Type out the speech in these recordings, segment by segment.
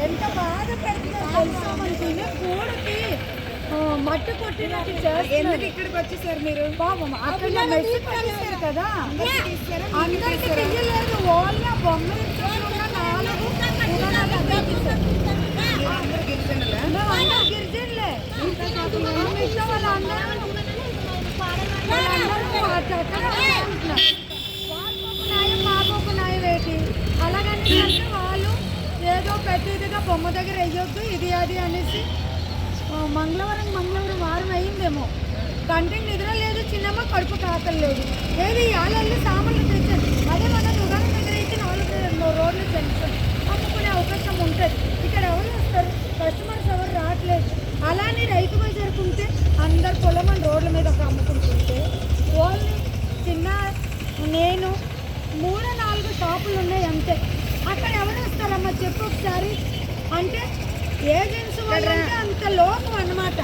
ఎంత బాధ పెడుతున్నా కూడకి మట్టి కొట్టినట్టు ఎందుకు ఇక్కడికి వచ్చేసారు మీరు? పాపం అక్కడ మెసేజ్ కలిసారు కదా, అందరికి తెలియలేదు. ఓన్లీ ఆ బొమ్మ గిరిజనులే మాకు న్యాయం ఏంటి? అలాగని వాళ్ళు ఏదో ప్రతిదిగా బొమ్మ దగ్గర వేయొద్దు ఇది అది అనేసి మంగళవారం వారం అయిందేమో. కంటికి నిద్ర లేదు, చిన్నమ్మ కడుపు కాకలు లేదు. ఏది వాళ్ళ సామాన్లు తెచ్చారు. అదే మన దుకాణం దగ్గర ఇచ్చి 4 రోడ్లు జంక్షన్ అమ్ముకునే అవకాశం ఉంటుంది. ఇక్కడ ఎవరు వస్తారు? కస్టమర్స్ ఎవరు రావట్లేదు. అలానే రైతు బజారుకుంటే అందరు పొలమని రోడ్ల మీద ఒక అమ్ముకుంటుంటే ఓన్లీ చిన్న నేను 3-4 షాపులు ఉన్నాయి అంతే. అక్కడ ఎవరు వస్తారమ్మా చెప్పు ఒకసారి. అంటే ఏజెన్సీ వాళ్ళంటే అంత లోపం అన్నమాట.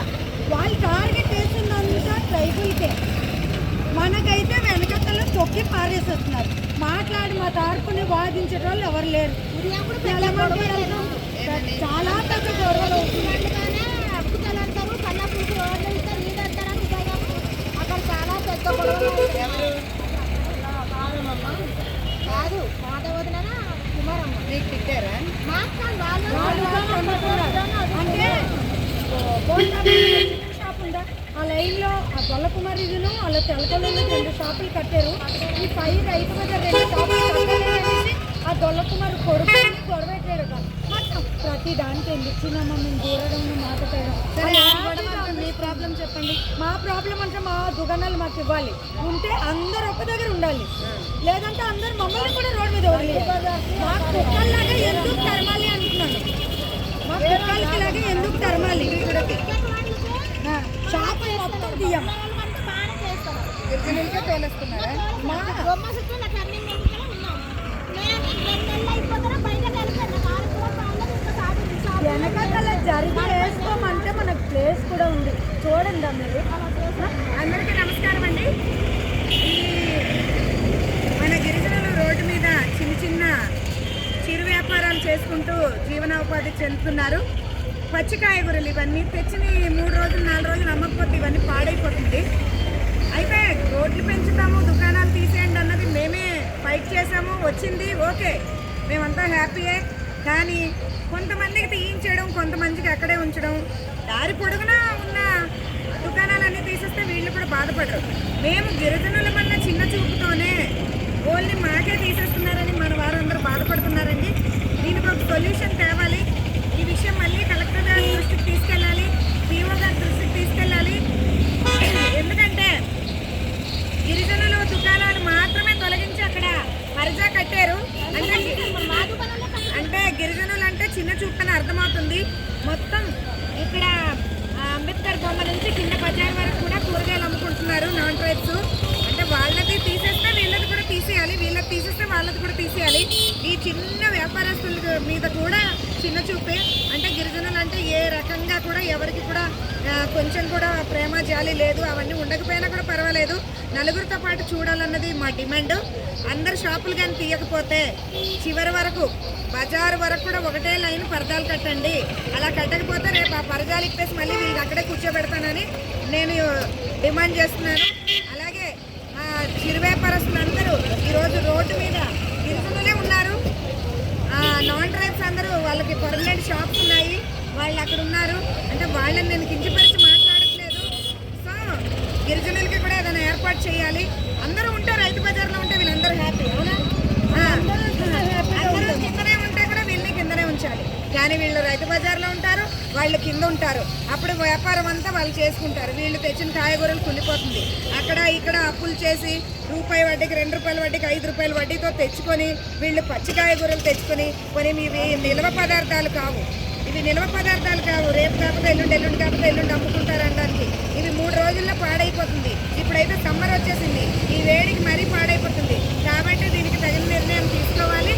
వాళ్ళు టార్గెట్ వేసిందంతా ట్రైబుల్కే. మనకైతే వెనకల్లో తొక్కి పారేసేస్తున్నారు. మాట్లాడి మా తరపుని వాదించే వాళ్ళు ఎవరు లేరు. చాలా పెద్ద గొడవలు అవుతున్నాయి. అక్కడ చాలా పెద్ద గొడవలు కాదు. మాధవదన కుమారమ్మ మీకు తిట్టారా? అంటే షాప్ ఉందా ఆ లైన్లో ఆ గొల్లకుమారిను వాళ్ళ తెలకొల్లు 2 షాపులు కట్టారు. ఈ 5 రైతు బజార్ 2 షాపులు కట్టలేదనేసి ఆ గొల్లకుమారి కొడుకు గొడవెట్టాడు. మొత్తం ప్రతి దానికి ఎందుకు చిన్నమ్మ మేము దూరడం మాట్లాడడం. మీ ప్రాబ్లం చెప్పండి. మా ప్రాబ్లం అంటే మా దుకాణాలు మాకు ఇవ్వాలి. ఉంటే అందరు ఒక్క దగ్గర ఉండాలి, లేదంటే అందరు మమ్మల్ని కూడా రోడ్డు మీద వదిలేదు. మా కుక్కల్లాగా ఎందుకు తరమాలి అంటున్నాను. మా కుక్కలకి లాగా ఎందుకు తరమాలి? షాపు మొత్తం తీయం తెలుస్తున్నారా? వెనకాల జరిగి వేసుకోమంటే మనకు ప్లేస్ కూడా ఉంది. చూడండి మీరు. అందరికీ నమస్కారం అండి. మన గిరిజనులు రోడ్డు మీద చిన్న చిరు వ్యాపారాలు చేసుకుంటూ జీవనోపాధి చెందుతున్నారు. పచ్చి కాయగూరలు ఇవన్నీ తెచ్చిన 3 రోజులు 4 రోజులు అమ్మకపోతే ఇవన్నీ పాడైపోతుంది. అయితే రోడ్లు పెంచుతాము, దుకాణాలు తీసేయండి అన్నది మేమే ఫైట్ చేసాము. వచ్చింది ఓకే, మేమంతా హ్యాపీయే. కానీ కొంతమందికి తీయించడం, కొంతమందికి అక్కడే ఉంచడం, దారి పొడుగునా ఉన్న దుకాణాలన్నీ తీసేస్తే వీళ్ళు కూడా బాధపడరు. మేము గిరిజనుల వల్ల చిన్న చూపుతోనే ఓన్లీ మాకే తీసేస్తున్నారని మన వారందరూ బాధపడుతున్నారండి. దీనికి ఒక సొల్యూషన్ తేవాలి. ఈ విషయం మళ్ళీ కలెక్టర్ గారి దృష్టికి తీసుకెళ్ళాలి, పీఓ గారి దృష్టికి తీసుకెళ్ళాలి. ఎందుకంటే గిరిజనులు దుకాణాలు మాత్రమే తొలగించి అక్కడ హర్జా కట్టారు. అంటే గిరిజనులు అంటే చిన్న చూపుని అర్థమవుతుంది. మొత్తం ఇక్కడ అంబేద్కర్ బొమ్మ నుంచి కింద బజార్ వరకు కూడా కూరగాయలు అమ్ముకుంటున్నారు నాన్ ట్రైబ్స్. అంటే వాళ్ళది తీసేస్తే వీళ్ళది కూడా తీసేయాలి, వీళ్ళది తీసేస్తే వాళ్ళది కూడా తీసేయాలి. ఈ చిన్న వ్యాపారస్తుల మీద కూడా చిన్న చూపే. అంటే గిరిజనులు అంటే ఏ రకంగా కూడా ఎవరికి కూడా కొంచెం కూడా ప్రేమ జాలి లేదు. అవన్నీ ఉండకపోయినా కూడా పర్వాలేదు, నలుగురితో పాటు చూడాలన్నది మా డిమాండ్. అందరు షాపులు కానీ తీయకపోతే చివరి వరకు బజారు వరకు కూడా ఒకటే లైన్ పరదాలు కట్టండి. అలా కట్టకపోతే రేపు ఆ పరదాలు ఇప్పేసి మళ్ళీ వీళ్ళు అక్కడే కూర్చోబెడతానని నేను డిమాండ్ చేస్తున్నాను. అలాగే చిరు వ్యాపారస్తులందరూ ఈరోజు రోడ్డు మీద గిరిజనులే ఉన్నారు. నాన్ ట్రైబ్స్ అందరూ వాళ్ళకి పర్మనెంట్ షాప్స్ ఉన్నాయి, వాళ్ళు అక్కడ ఉన్నారు. అంటే వాళ్ళని నేను కించపరిచి మాట్లాడట్లేదు. సో గిరిజనులకి కూడా ఏదైనా ఏర్పాటు చేయాలి. అందరూ ఉంటే రైతు బజార్లో ఉంటే వీళ్ళందరూ హ్యాపీ. అవునా? అందరూ కిందనే ఉంటే కూడా వీళ్ళని కిందనే ఉంచాలి. కానీ వీళ్ళు రైతు బజార్లో ఉంటారు, వాళ్ళు కింద ఉంటారు. అప్పుడు వ్యాపారం అంతా వాళ్ళు చేసుకుంటారు. వీళ్ళు తెచ్చిన కాయగూరలు కుళ్ళిపోతుంది. అక్కడ ఇక్కడ అప్పులు చేసి రూపాయి వడ్డీకి 2 రూపాయల వడ్డీకి 5 రూపాయల వడ్డీతో తెచ్చుకొని వీళ్ళు పచ్చి కాయగూరలు తెచ్చుకొని కొని ఇవి నిల్వ పదార్థాలు కావు. ఇవి నిల్వ పదార్థాలు కావు. రేపు కాకపోతే ఎల్లుండి, ఎల్లుండి కాకపోతే ఎల్లుండి అమ్ముకుంటారు అనడానికి. ఇవి 3 రోజుల్లో పాడైపోతుంది. ఇప్పుడైతే సమ్మర్ వచ్చేసింది, ఈ వేడికి మరీ పాడైపోతుంది. కాబట్టి దీనికి తగిన నిర్ణయం తీసుకోవాలి.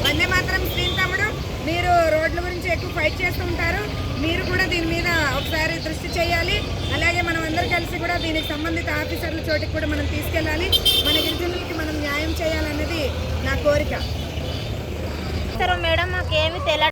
వందే మాత్రం శ్రీని తమ్ముడు, మీరు రోడ్ల గురించి ఎక్కువ ఫైట్ చేస్తూ ఉంటారు. మీరు కూడా దీని మీద ఒకసారి దృష్టి చేయాలి. అలాగే మనం అందరూ కలిసి కూడా దీనికి సంబంధిత ఆఫీసర్ల చోటికి కూడా మనం తీసుకెళ్ళాలి. మన గిరిజనులకి మనం న్యాయం చేయాలన్నది నా కోరిక. విత్ ఎలా